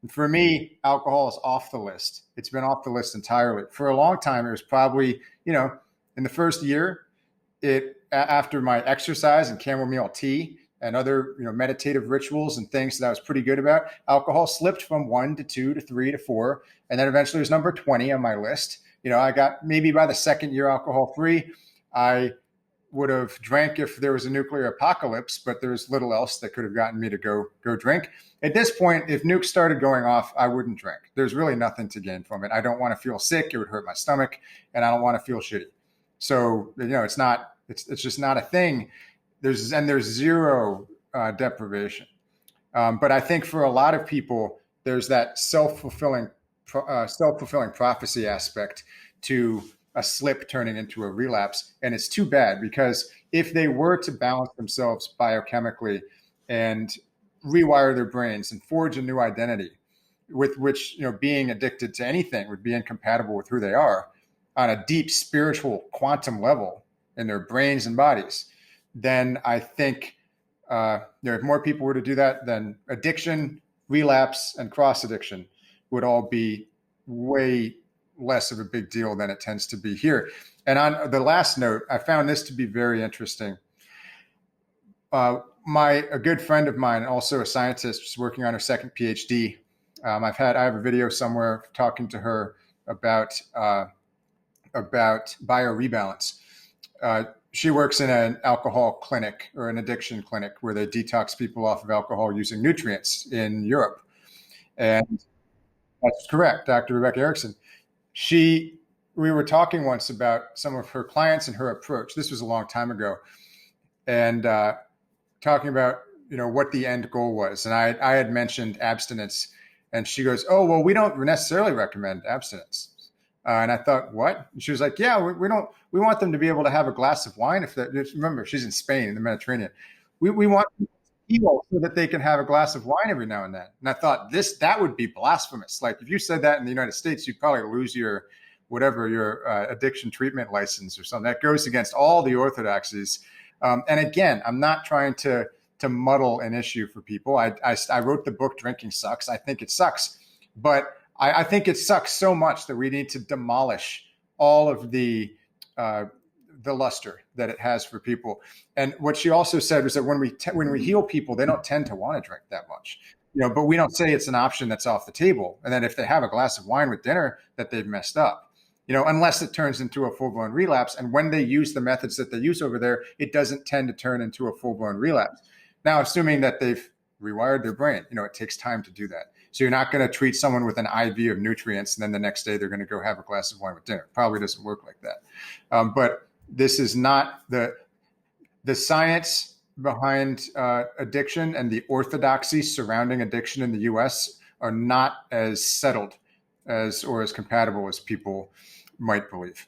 For me, alcohol is off the list. It's been off the list entirely. For a long time, it was probably, in the first year, after my exercise and chamomile tea and other, meditative rituals and things that I was pretty good about, alcohol slipped from 1 to 2 to 3 to 4. And then eventually it was number 20 on my list. I got maybe by the second year alcohol free. I would have drank if there was a nuclear apocalypse, but there's little else that could have gotten me to go drink. At this point, if nukes started going off, I wouldn't drink. There's really nothing to gain from it. I don't want to feel sick. It would hurt my stomach, and I don't want to feel shitty. So, it's just not a thing. There's zero deprivation. But I think for a lot of people, there's that self-fulfilling prophecy aspect to a slip turning into a relapse. And it's too bad, because if they were to balance themselves biochemically and rewire their brains and forge a new identity with which, being addicted to anything would be incompatible with who they are on a deep spiritual quantum level in their brains and bodies, then I think if more people were to do that, then addiction, relapse, and cross addiction would all be way less of a big deal than it tends to be here. And on the last note, I found this to be very interesting. A good friend of mine, also a scientist, is working on her second PhD. I have a video somewhere talking to her about biorebalance. She works in an alcohol clinic or an addiction clinic where they detox people off of alcohol using nutrients in Europe. And that's correct, Dr. Rebecca Erickson. We were talking once about some of her clients and her approach. This was a long time ago, and talking about what the end goal was. And I had mentioned abstinence, and she goes, "Oh, well, we don't necessarily recommend abstinence." And I thought, what? And she was like, "Yeah, we don't. We want them to be able to have a glass of wine. Remember, she's in Spain, in the Mediterranean. We want them to eat so that they can have a glass of wine every now and then." And I thought that would be blasphemous. Like if you said that in the United States, you'd probably lose your addiction treatment license or something. That goes against all the orthodoxies. And again, I'm not trying to muddle an issue for people. I wrote the book Drinking Sucks. I think it sucks, but I think it sucks so much that we need to demolish all of the luster that it has for people. And what she also said was that when we heal people, they don't tend to want to drink that much, but we don't say it's an option that's off the table. And then if they have a glass of wine with dinner, that they've messed up, unless it turns into a full-blown relapse. And when they use the methods that they use over there, it doesn't tend to turn into a full-blown relapse. Now, assuming that they've rewired their brain, it takes time to do that. So you're not going to treat someone with an IV of nutrients and then the next day they're going to go have a glass of wine with dinner. Probably doesn't work like that. But this is not the science behind addiction, and the orthodoxy surrounding addiction in the US are not as settled or as compatible as people might believe.